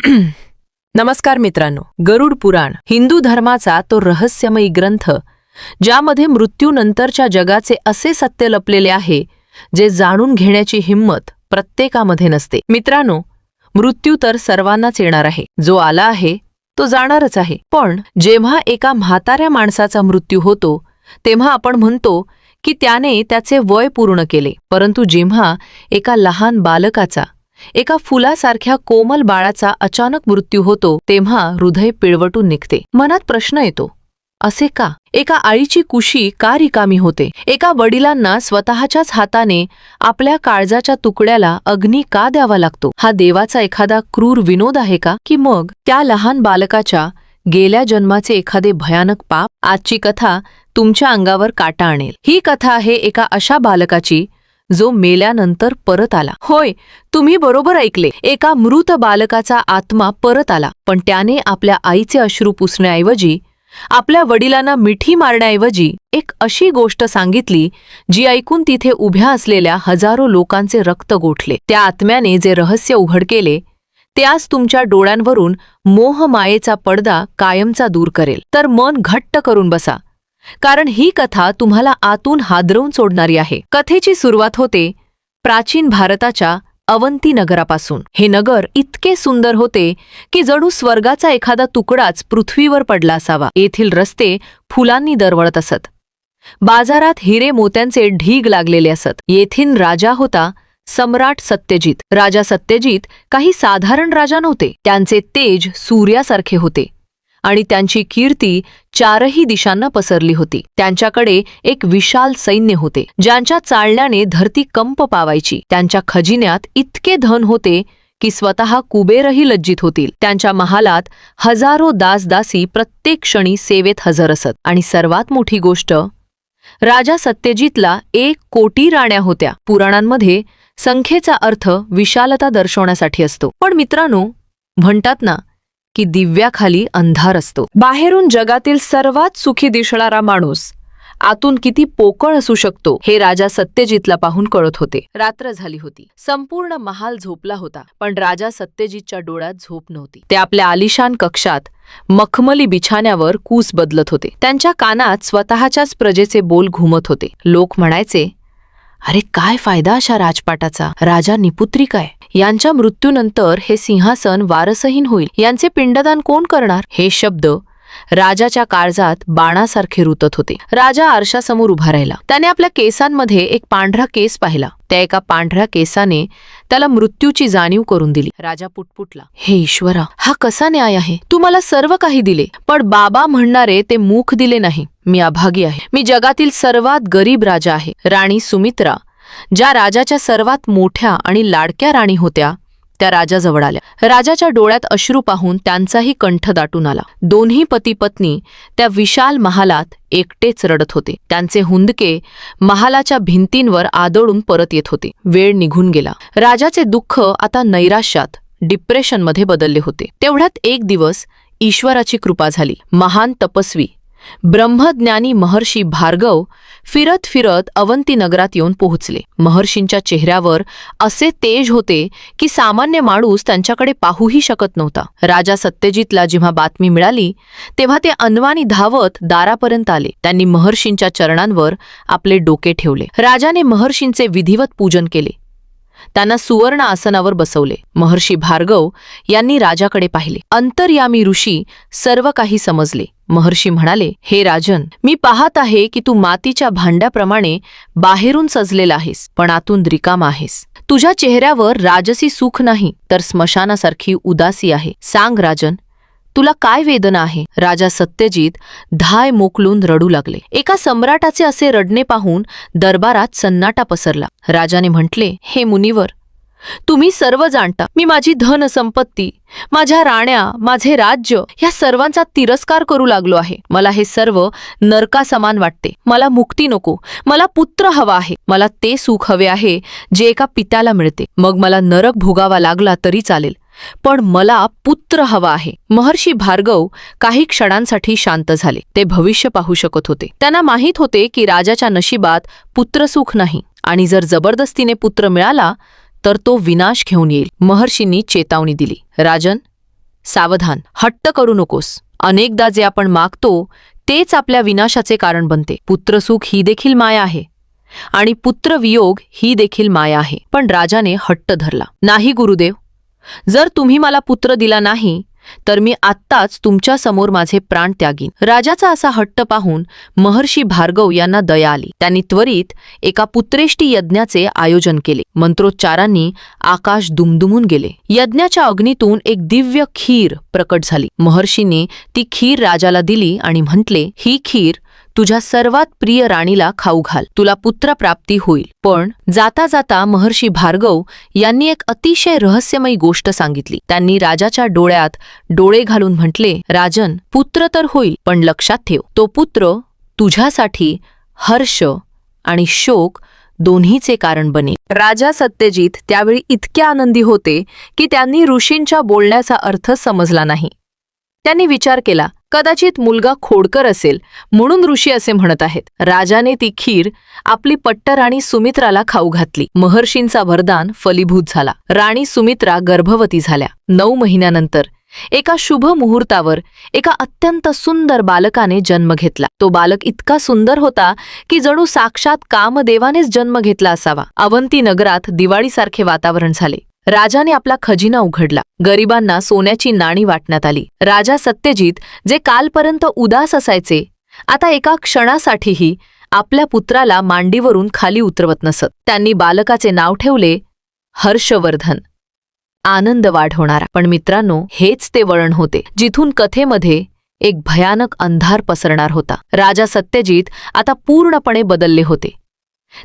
नमस्कार मित्रांनो, गरुड पुराण हिंदू धर्माचा तो रहस्यमयी ग्रंथ ज्यामध्ये मृत्यूनंतरच्या जगाचे असे सत्य लपलेले आहे जे जाणून घेण्याची हिंमत प्रत्येकामध्ये नसते. मित्रांनो, मृत्यू तर सर्वांनाच येणार आहे. जो आला आहे तो जाणारच आहे. पण जेव्हा एका म्हाताऱ्या माणसाचा मृत्यू होतो तेव्हा आपण म्हणतो की त्याने त्याचे वय पूर्ण केले. परंतु जेव्हा एका लहान बालकाचा, एका फुलासारख्या कोमल बाळाचा अचानक मृत्यू होतो तेव्हा हृदय पिळवटून निघते. मनात प्रश्न येतो, असे का? एका आईची कुशी का रिकामी होते? एका वडिलांना स्वतःच्याच हाताने आपल्या काळजाच्या तुकड्याला अग्नी का द्यावा लागतो? हा देवाचा एखादा क्रूर विनोद आहे का? की मग त्या लहान बालकाच्या गेल्या जन्माचे एखादे भयानक पाप? आजची कथा तुमच्या अंगावर काटा आणेल. ही कथा आहे एका अशा बालकाची जो मेल्यानंतर परत आला. होय, तुम्ही बरोबर ऐकले. एका मृत बालकाचा आत्मा परत आला. पण त्याने आपल्या आईचे अश्रू पुसण्याऐवजी, आपल्या वडिलांना मिठी मारण्याऐवजी एक अशी गोष्ट सांगितली जी ऐकून तिथे उभ्या असलेल्या हजारो लोकांचे रक्त गोठले. त्या आत्म्याने जे रहस्य उघड केले ते आज तुमच्या डोळ्यांवरून मोहमायेचा पडदा कायमचा दूर करेल. तर मन घट्ट करून बसा, कारण ही कथा तुम्हाला आतून हादरवून सोडणारी आहे. कथेची सुरुवात होते प्राचीन भारताच्या अवंती नगरापासून. हे नगर इतके सुंदर होते की जणू स्वर्गाचा एखादा तुकडाच पृथ्वीवर पडला असावा. येथील रस्ते फुलांनी दरवळत असत. बाजारात हिरे मोत्यांचे ढीग लागलेले असत. येथील राजा होता सम्राट सत्यजित. राजा सत्यजित काही साधारण राजा नव्हते. त्यांचे तेज सूर्यासारखे होते आणि त्यांची कीर्ती चारही दिशांना पसरली होती. त्यांच्याकडे एक विशाल सैन्य होते ज्यांच्या चालण्याने धरती कंप पावायची. त्यांच्या खजिन्यात इतके धन होते की स्वतः कुबेरही लज्जित होतील. त्यांच्या महालात हजारो दासदासी प्रत्येक क्षणी सेवेत हजर असत. आणि सर्वात मोठी गोष्ट, राजा सत्यजितला 1 कोटी राण्या होत्या. पुराणांमध्ये संख्येचा अर्थ विशालता दर्शवण्यासाठी असतो. पण मित्रांनो, म्हणतात ना की दिव्याखाली अंधार असतो. बाहेरून जगातील सर्वात सुखी दिसणारा माणूस आतून किती पोकळ असू शकतो हे राजा सत्यजितला पाहून कळत होते. रात्र झाली होती. संपूर्ण महाल झोपला होता. पण राजा सत्यजितच्या डोळ्यात झोप नव्हती. ते आपल्या आलिशान कक्षात मखमली बिछाण्यावर कूस बदलत होते. त्यांच्या कानात स्वतःच्याच प्रजेचे बोल घुमत होते. लोक म्हणायचे, अरे काय फायदा अशा राजपाटाचा? राजा निपुत्रिक आहे. यांच्या मृत्यूनंतर हे सिंहासन वारसहीन होईल. यांचे पिंडदान कोण करणार? हे शब्द राजाच्या काळजात बाणासारखे रुतत होते. राजा आरशासमोर उभा राहिला. त्याने आपल्या केसांमध्ये एक पांढरा केस पाहिला. त्या एका पांढऱ्या केसाने त्याला मृत्यूची जाणीव करून दिली. राजा पुटपुटला, हे ईश्वरा, हा कसा न्याय आहे? तू मला सर्व काही दिले, पण बाबा म्हणणारे ते मुख दिले नाही. मी अभागी आहे. मी जगातील सर्वात गरीब राजा आहे. राणी सुमित्रा, ज्या राजाच्या सर्वात मोठ्या आणि लाडक्या राणी होत्या, त्या राजाजवळ आल्या. राजाच्या डोळ्यात अश्रू पाहून त्यांचाही कंठ दाटून आला. दोन्ही पती पत्नी त्या विशाल महालात एकटेच रडत होते. त्यांचे हुंदके महालाच्या भिंतींवर आदळून परत येत होते. वेळ निघून गेला. राजाचे दुःख आता नैराश्यात, डिप्रेशनमध्ये बदलले होते. तेवढ्यात एक दिवस ईश्वराची कृपा झाली. महान तपस्वी ब्रह्मज्ञानी महर्षी भार्गव फिरत फिरत अवंती नगरात येऊन पोहोचले. महर्षींच्या चेहऱ्यावर असे तेज होते की सामान्य माणूस त्यांच्याकडे पाहूही शकत नव्हता. राजा सत्यजितला जेव्हा बातमी मिळाली तेव्हा ते अनवाणी धावत दारापर्यंत आले. त्यांनी महर्षींच्या चरणांवर आपले डोके ठेवले. राजाने महर्षींचे विधिवत पूजन केले. त्यांना सुवर्ण आसनावर बसवले. महर्षी भार्गव यांनी राजाकडे पाहिले. अंतर्यामी ऋषी सर्व काही समजले. महर्षी म्हणाले, हे राजन, मी पाहत आहे की तू मातीच्या भांड्याप्रमाणे बाहेरून सजलेला आहेस, पण आतून रिकामा आहेस. तुझ्या चेहऱ्यावर राजसी सुख नाही, तर स्मशानासारखी उदासी आहे. सांग राजन, तुला काय वेदना आहे? राजा सत्यजित धाय मोकलून रडू लागले. एका सम्राटाचे असे रडणे पाहून दरबारात सन्नाटा पसरला. राजाने म्हटले, हे मुनिवर, तुम्ही सर्व जाणता, मी माझी धन संपत्ती, माझ्या राण्या, माझे राज्य या सर्वांचा तिरस्कार करू लागलो आहे. मला हे सर्व नरकासमान वाटते. मला मुक्ती नको. मला पुत्र हवा आहे. मला ते सुख हवे आहे जे एका पित्याला मिळते. मग मला नरक भोगावा लागला तरी चालेल, पण मला पुत्र हवा आहे. महर्षी भार्गव काही क्षणांसाठी शांत झाले. ते भविष्य पाहू शकत होते. त्यांना माहीत होते की राजाच्या नशिबात पुत्रसुख नाही, आणि जर जबरदस्तीने पुत्र मिळाला तर तो विनाश घेऊन येईल. महर्षींनी चेतावणी दिली, राजन, सावधान, हट्ट करू नकोस. अनेकदा जे आपण मागतो तेच आपल्या विनाशाचे कारण बनते. पुत्रसुख ही देखील माया आहे आणि पुत्रवियोग ही देखील माया आहे. पण राजाने हट्ट धरला. नाही गुरुदेव, जर तुम्ही मला पुत्र दिला नाही तर मी आत्ताच तुमच्या समोर माझे प्राण त्यागीन. राजाचा असा हट्ट पाहून महर्षी भार्गव यांना दया आली. त्यांनी त्वरित एका पुत्रेष्टी यज्ञाचे आयोजन केले. मंत्रोच्चारांनी आकाश दुमदुमून गेले. यज्ञाच्या अग्नीतून एक दिव्य खीर प्रकट झाली. महर्षींनी ती खीर राजाला दिली आणि म्हटले, ही खीर तुझ्या सर्वात प्रिय राणीला खाऊ घाल. तुला पुत्रप्राप्ती होईल. पण जाता जाता महर्षी भार्गव यांनी एक अतिशय रहस्यमयी गोष्ट सांगितली. त्यांनी राजाच्या डोळ्यात डोळे घालून म्हटले, राजन, पुत्र तर होईल, पण लक्षात ठेव, तो पुत्र तुझ्यासाठी हर्ष आणि शोक दोन्हीचे कारण बनेल. राजा सत्यजित त्यावेळी इतके आनंदी होते की त्यांनी ऋषींच्या बोलण्याचा अर्थ समजला नाही. त्यांनी विचार केला, कदाचित मुलगा खोडकर असेल म्हणून ऋषी असे म्हणत आहेत. राजाने ती खीर आपली पट्टराणी सुमित्राला खाऊ घातली. महर्षींचा वरदान फलीभूत झाला. राणी सुमित्रा गर्भवती झाल्या. 9 महिन्यानंतर एका शुभ मुहूर्तावर एका अत्यंत सुंदर बालकाने जन्म घेतला. तो बालक इतका सुंदर होता की जणू साक्षात कामदेवानेच जन्म घेतला असावा. अवंती नगरात दिवाळीसारखे वातावरण झाले. राजाने आपला खजिना उघडला. गरिबांना सोन्याची नाणी वाटण्यात आली. राजा सत्यजित, जे कालपर्यंत उदास असायचे, आता एका क्षणासाठीही आपल्या पुत्राला मांडीवरून खाली उतरवत नसत. त्यांनी बालकाचे नाव ठेवले हर्षवर्धन, आनंद वाढवणारा. पण मित्रांनो, हेच ते वळण होते जिथून कथेमध्ये एक भयानक अंधार पसरणार होता. राजा सत्यजित आता पूर्णपणे बदलले होते.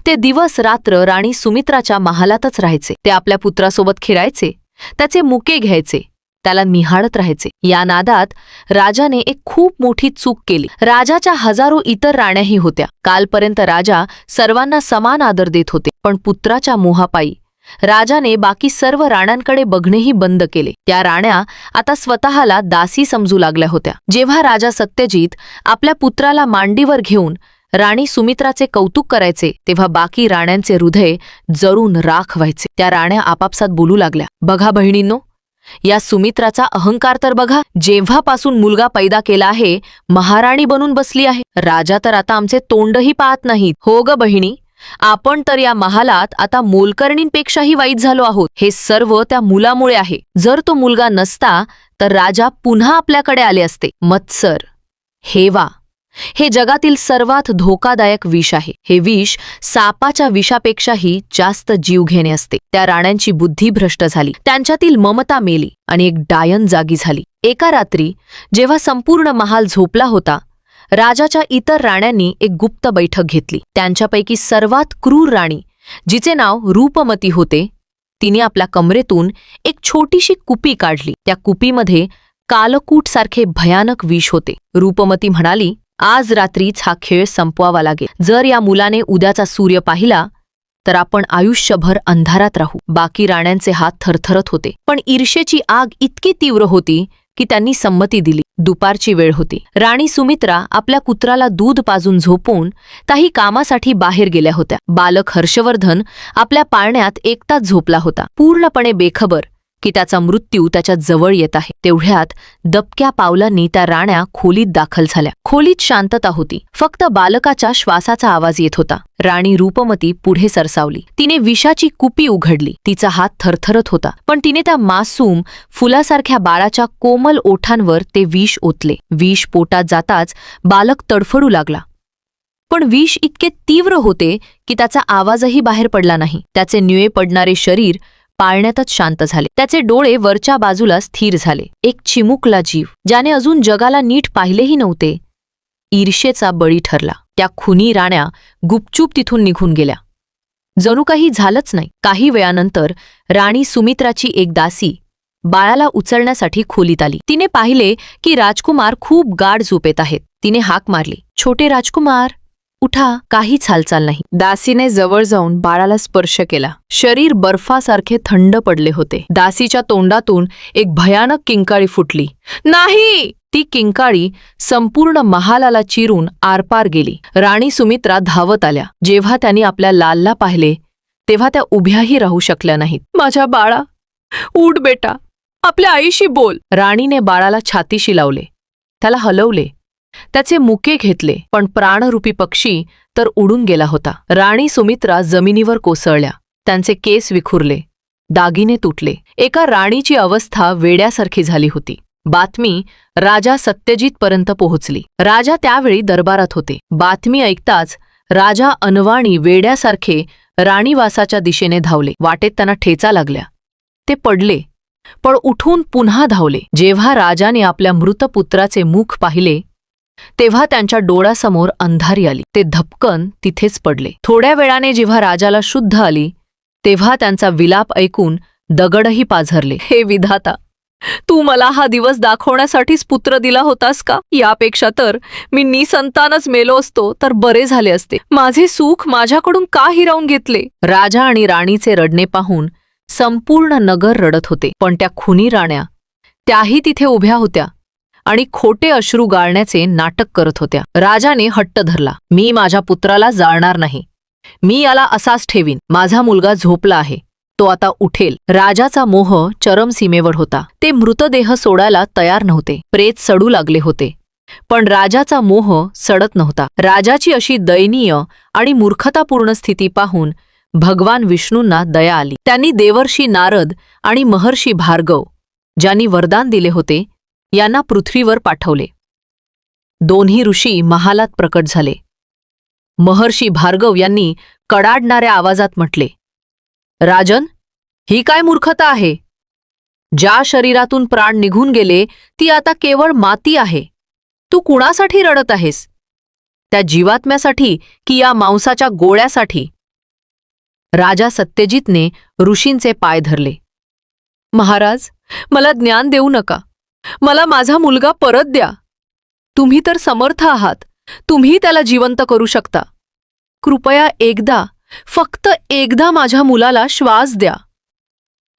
ते दिवस रात्र राणी सुमित्राच्या महालातच राहायचे. ते आपल्या पुत्रासोबत खेळायचे, त्याचे मुके घ्यायचे, त्याला निहाळत राहायचे. या नादात राजाने एक खूप मोठी चूक केली. राजाच्या हजारो इतर राण्याही होत्या. कालपर्यंत राजा सर्वांना समान आदर देत होते, पण पुत्राच्या मोहापायी राजाने बाकी सर्व राण्यांकडे बघणेही बंद केले. त्या राण्या आता स्वतःला दासी समजू लागल्या होत्या. जेव्हा राजा सत्यजित आपल्या पुत्राला मांडीवर घेऊन राणी सुमित्राचे कौतुक करायचे, तेव्हा बाकी राण्यांचे हृदय जळून राख व्हायचे. त्या राण्या आपापसात बोलू लागल्या, बघा बहिणींनो, या सुमित्राचा अहंकार तर बघा. जेव्हापासून मुलगा पैदा केला आहे, महाराणी बनून बसली आहे. राजा तर आता आमचे तोंडही पाहत नाहीत. हो ग बहिणी, आपण तर या महालात आता मोलकर्णींपेक्षाही वाईट झालो आहोत. हे सर्व त्या मुलामुळे आहे. जर तो मुलगा नसता तर राजा पुन्हा आपल्याकडे आले असते. मत्सर, हेवा, हे जगातील सर्वात धोकादायक विष आहे. हे विष सापाच्या विषापेक्षाही जास्त जीवघेणे असते. त्या राण्यांची बुद्धी भ्रष्ट झाली. त्यांच्यातील ममता मेली आणि एक डायन जागी झाली. एका रात्री जेव्हा संपूर्ण महाल झोपला होता, राजाच्या इतर राण्यांनी एक गुप्त बैठक घेतली. त्यांच्यापैकी सर्वात क्रूर राणी, जिचे नाव रूपमती होते, तिने आपल्या कमरेतून एक छोटीशी कुपी काढली. त्या कुपीमध्ये कालकूटसारखे भयानक विष होते. रूपमती म्हणाली, आज रात्रीच हा खेळ संपवावा लागेल. जर या मुलाने उद्याचा सूर्य पाहिला तर आपण आयुष्यभर अंधारात राहू. बाकी राण्यांचे हात थरथरत होते, पण ईर्ष्येची आग इतकी तीव्र होती की त्यांनी संमती दिली. दुपारची वेळ होती. राणी सुमित्रा आपल्या कुत्राला दूध पाजून झोपून काही कामासाठी बाहेर गेल्या होत्या. बालक हर्षवर्धन आपल्या पाळण्यात एकटाच झोपला होता, पूर्णपणे बेखबर की त्याचा मृत्यू त्याच्या जवळ येत आहे. तेवढ्यात दबक्या पावलांनी त्या राण्या खोलीत दाखल झाल्या. खोलीत शांतता होती. फक्त बालकाच्या श्वासाचा आवाज येत होता. राणी रूपमती पुढे सरसावली. तिने विषाची कुपी उघडली. तिचा हात थरथरत होता, पण तिने त्या मासूम फुलासारख्या बाळाच्या कोमल ओठांवर ते विष ओतले. विष पोटात जाताच बालक तडफडू लागला, पण विष इतके तीव्र होते की त्याचा आवाजही बाहेर पडला नाही. त्याचे निळे पडणारे शरीर पाळण्यातच शांत झाले. त्याचे डोळे वरच्या बाजूला स्थिर झाले. एक चिमुकला जीव, ज्याने अजून जगाला नीट पाहिलेही नव्हते, ईर्ष्येचा बळी ठरला. त्या खुनी राण्या गुपचूप तिथून निघून गेल्या. जणू काही झालंच नाही. काही वेळानंतर राणी सुमित्राची एक दासी बाळाला उचलण्यासाठी खोलीत आली. तिने पाहिले की राजकुमार खूप गाढ झोपेत आहेत. तिने हाक मारली, छोटे राजकुमार, उठा. काहीच हालचाल नाही. दासीने जवळ जाऊन बाळाला स्पर्श केला. शरीर बर्फासारखे थंड पडले होते. दासीच्या तोंडातून एक भयानक किंकाळी फुटली. नाही! ती किंकाळी संपूर्ण महालाला चिरून आरपार गेली. राणी सुमित्रा धावत आल्या. जेव्हा त्यांनी आपल्या लालला पाहिले तेव्हा त्या उभ्याही राहू शकल्या नाहीत. माझ्या बाळा, उठ बेटा, आपल्या आईशी बोल. राणीने बाळाला छातीशी लावले, त्याला हलवले, त्याचे मुके घेतले, पण प्राणरूपी पक्षी तर उडून गेला होता. राणी सुमित्रा जमिनीवर कोसळल्या, त्यांचे केस विखुरले, दागिने तुटले. एका राणीची अवस्था वेड्यासारखी झाली होती. बातमी राजा सत्यजितपर्यंत पोहोचली. राजा त्यावेळी दरबारात होते. बातमी ऐकताच राजा अनवाणी वेड्यासारखे राणीवासाच्या दिशेने धावले. वाटेत त्यांना ठेचा लागल्या, ते पडले, पण उठून पुन्हा धावले. जेव्हा राजाने आपल्या मृत पुत्राचे मुख पाहिले तेव्हा त्यांच्या डोळ्यासमोर अंधारी आली. ते धपकन तिथेच पडले. थोड्या वेळाने जेव्हा राजाला शुद्ध आली तेव्हा त्यांचा विलाप ऐकून दगडही पाझरले. हे विधाता, तू मला हा दिवस दाखवण्यासाठीच पुत्र दिला होतास का? यापेक्षा तर मी निसंतानच मेलो असतो तर बरे झाले असते. माझे सुख माझ्याकडून का हिरावून घेतले? राजा आणि राणीचे रडणे पाहून संपूर्ण नगर रडत होते. पण त्या खुनी राण्या त्याही तिथे उभ्या होत्या आणि खोटे अश्रू गाळण्याचे नाटक करत होत्या. राजाने हट्ट धरला, मी माझ्या पुत्राला जाळणार नाही. मी याला असाच ठेवीन. माझा मुलगा झोपला आहे, तो आता उठेल. राजाचा मोह चरमसीमेवर होता. ते मृतदेह सोडायला तयार नव्हते. प्रेत सडू लागले होते, पण राजाचा मोह सडत नव्हता. राजाची अशी दयनीय आणि मूर्खतापूर्ण स्थिती पाहून भगवान विष्णूंना दया आली. त्यांनी देवर्षी नारद आणि महर्षी भार्गव, ज्यांनी वरदान दिले होते, यांना पृथ्वीवर पाठवले. दोन्ही ऋषी महालात प्रकट झाले. महर्षी भार्गव यांनी कडाडणाऱ्या आवाजात म्हटले, राजन, ही काय मूर्खता आहे? ज्या शरीरातून प्राण निघून गेले ती आता केवळ माती आहे. तू कुणासाठी रडत आहेस? त्या जीवात्म्यासाठी की या मांसाच्या गोळ्यासाठी? राजा सत्यजितने ऋषींचे पाय धरले. महाराज, मला ज्ञान देऊ नका. मला माझा मुलगा परत द्या. तुम्ही तर समर्थ आहात. तुम्ही त्याला जिवंत करू शकता. कृपया एकदा, फक्त एकदा माझ्या मुलाला श्वास द्या.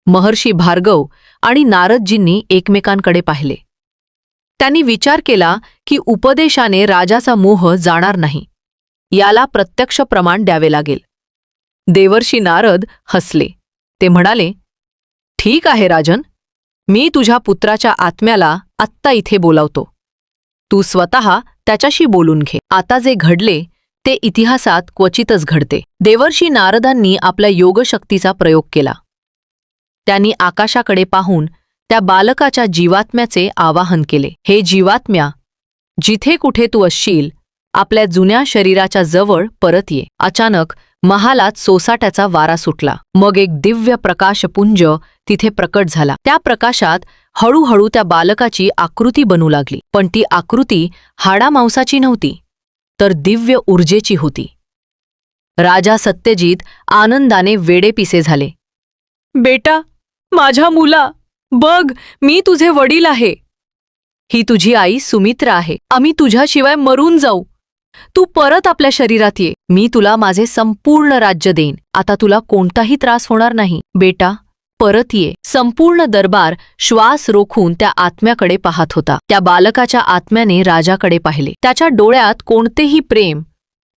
महर्षी भार्गव आणि नारदजींनी एकमेकांकडे पाहिले. त्यांनी विचार केला की उपदेशाने राजाचा मोह जाणार नाही. याला प्रत्यक्ष प्रमाण द्यावे लागेल. देवर्षी नारद हसले. ते म्हणाले, ठीक आहे राजन, मी तुझ्या पुत्राच्या आत्म्याला आत्ता इथे बोलावतो. तू स्वतः त्याच्याशी बोलून घे. आता जे घडले ते इतिहासात क्वचितच घडते. देवर्षी नारदांनी आपल्या योगशक्तीचा प्रयोग केला. त्यांनी आकाशाकडे पाहून त्या बालकाच्या जीवात्म्याचे आवाहन केले. हे जीवात्म्या, जिथे कुठे तू असशील, आपल्या जुन्या शरीराच्या जवळ परत ये. अचानक महालात सोसाट्याचा वारा सुटला. मग एक दिव्य प्रकाशपुंज तिथे प्रकट झाला. त्या प्रकाशात हळूहळू त्या बालकाची आकृती बनू लागली. पण ती आकृती हाडामांसाची नव्हती, तर दिव्य ऊर्जेची होती. राजा सत्यजित आनंदाने वेडेपिसे झाले. बेटा, माझ्या मुला, बघ, मी तुझे वडील आहे. ही तुझी आई सुमित्रा आहे. आम्ही तुझ्याशिवाय मरून जाऊ. तू परत आपल्या शरीरात ये. मी तुला माझे संपूर्ण राज्य देईन. आता तुला कोणताही त्रास होणार नाही. बेटा, परत ये. संपूर्ण दरबार श्वास रोखून त्या आत्म्याकडे पाहत होता. त्या बालकाच्या आत्म्याने राजाकडे पाहिले. त्याच्या डोळ्यात कोणतेही प्रेम,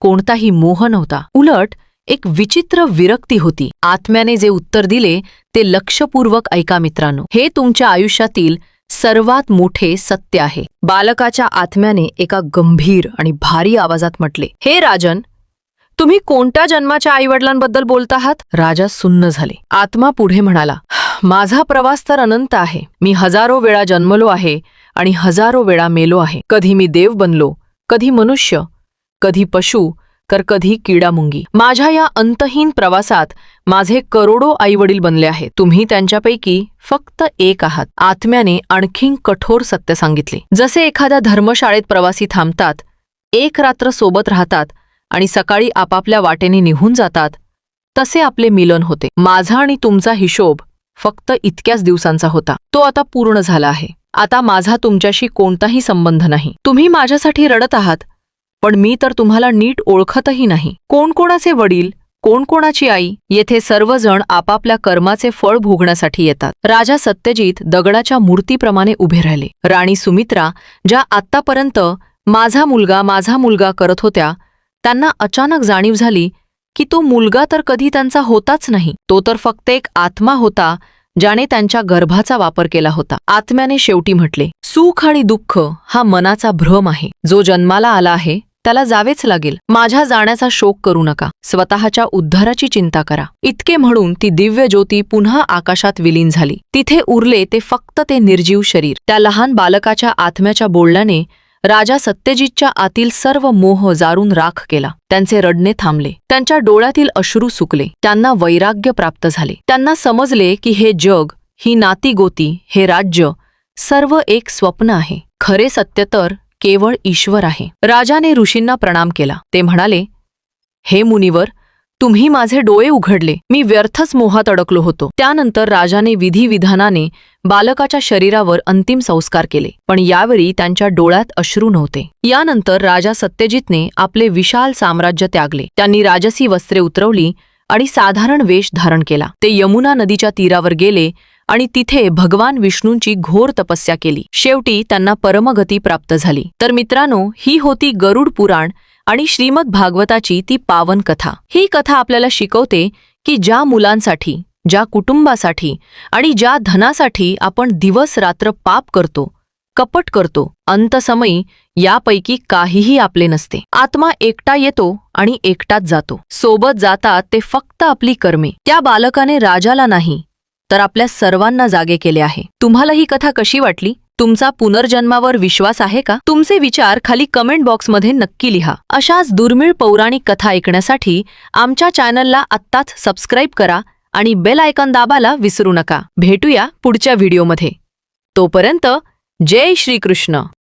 कोणताही मोह नव्हता. उलट एक विचित्र विरक्ती होती. आत्म्याने जे उत्तर दिले ते लक्षपूर्वक ऐका मित्रांनो. हे तुमच्या आयुष्यातील सर्वात मोठे सत्य आहे. बालकाच्या आत्म्याने एका गंभीर आणि भारी आवाजात म्हटले, हे राजन, तुम्ही कोणत्या जन्माच्या आईवडिलांबद्दल बोलत आहात? राजा सुन्न झाले. आत्मा पुढे म्हणाला, माझा प्रवास तर अनंत आहे. मी हजारो वेळा जन्मलो आहे आणि हजारो वेळा मेलो आहे. कधी मी देव बनलो, कधी मनुष्य, कधी पशु, तर कधी किडामुंगी. माझ्या या अंतहीन प्रवासात माझे करोडो आईवडील बनले आहेत. तुम्ही त्यांच्यापैकी फक्त एक आहात. आत्म्याने आणखीन कठोर सत्य सांगितले. जसे एखाद्या धर्मशाळेत प्रवासी थांबतात, एक रात्र सोबत राहतात आणि सकाळी आपापल्या वाटेने निघून जातात, तसे आपले मिलन होते. माझा आणि तुमचा हिशोब फक्त इतक्याच दिवसांचा होता. तो आता पूर्ण झाला आहे. आता माझा तुमच्याशी कोणताही संबंध नाही. तुम्ही माझ्यासाठी रडत आहात, पण मी तर तुम्हाला नीट ओळखतही नाही. कोण कोणाचे वडील, कोण कोणाची आई? येथे सर्वजण आपापल्या कर्माचे फळ भोगण्यासाठी येतात. राजा सत्यजित दगडाच्या मूर्तीप्रमाणे उभे राहिले. राणी सुमित्रा, ज्या आत्तापर्यंत माझा मुलगा करत होत्या, त्यांना अचानक जाणीव झाली की तो मुलगा तर कधी त्यांचा होताच नाही. तो तर फक्त एक आत्मा होता, ज्याने त्यांच्या गर्भाचा वापर केला होता. आत्म्याने शेवटी म्हटले, सुख आणि दुःख हा मनाचा भ्रम आहे. जो जन्माला आला आहे त्याला जावेच लागेल. माझ्या जाण्याचा शोक करू नका. स्वतःच्या उद्धाराची चिंता करा. इतके म्हणून ती दिव्य ज्योती पुन्हा आकाशात विलीन झाली. तिथे उरले ते फक्त ते निर्जीव शरीर. त्या लहान बालकाच्या आत्म्याच्या बोलण्याने राजा सत्यजितच्या आतील सर्व मोह जारून राख केला. त्यांचे रडणे थांबले. त्यांच्या डोळ्यातील अश्रू सुकले. त्यांना वैराग्य प्राप्त झाले. त्यांना समजले की हे जग, ही नातीगोती, हे राज्य सर्व एक स्वप्न आहे. खरे सत्य तर केवळ ईश्वर आहे. राजाने ऋषींना प्रणाम केला. ते म्हणाले, हे मुनिवर, तुम्ही माझे डोळे उघडले. मी व्यर्थच मोहात अडकलो होतो. त्यानंतर राजाने विधिविधानाने बालकाच्या शरीरावर अंतिम संस्कार केले. पण यावेळी त्यांच्या डोळ्यात अश्रू नव्हते. यानंतर राजा सत्यजितने आपले विशाल साम्राज्य त्यागले. त्यांनी राजसी वस्त्रे उतरवली आणि साधारण वेश धारण केला. ते यमुना नदीच्या तीरावर गेले आणि तिथे भगवान विष्णूंची घोर तपस्या केली. शेवटी त्यांना परमगती प्राप्त झाली. तर मित्रांनो, ही होती गरुड पुराण आणि श्रीमद भागवताची ती पावन कथा. ही कथा आपल्याला शिकवते की ज्या मुलांसाठी, ज्या कुटुंबासाठी आणि ज्या धनासाठी आपण दिवस रात्र पाप करतो, कपट करतो, अंतसमयी यापैकी काहीही आपले नसते. आत्मा एकटा येतो आणि एकटाच जातो. सोबत जातात ते फक्त आपली कर्मे. त्या बालकाने राजाला नाही तर आपल्या सर्वांना जागे केले आहे. तुम्हाला ही कथा कशी वाटली? तुमचा पुनर्जन्मावर विश्वास आहे का? तुमचे विचार खाली कमेंट बॉक्समध्ये नक्की लिहा. अशाच दुर्मिळ पौराणिक कथा ऐकण्यासाठी आमच्या चॅनलला आत्ताच सबस्क्राईब करा आणि बेल आयकॉन दाबायला विसरू नका. भेटूया पुढच्या व्हिडिओमध्ये. तोपर्यंत जय श्रीकृष्ण.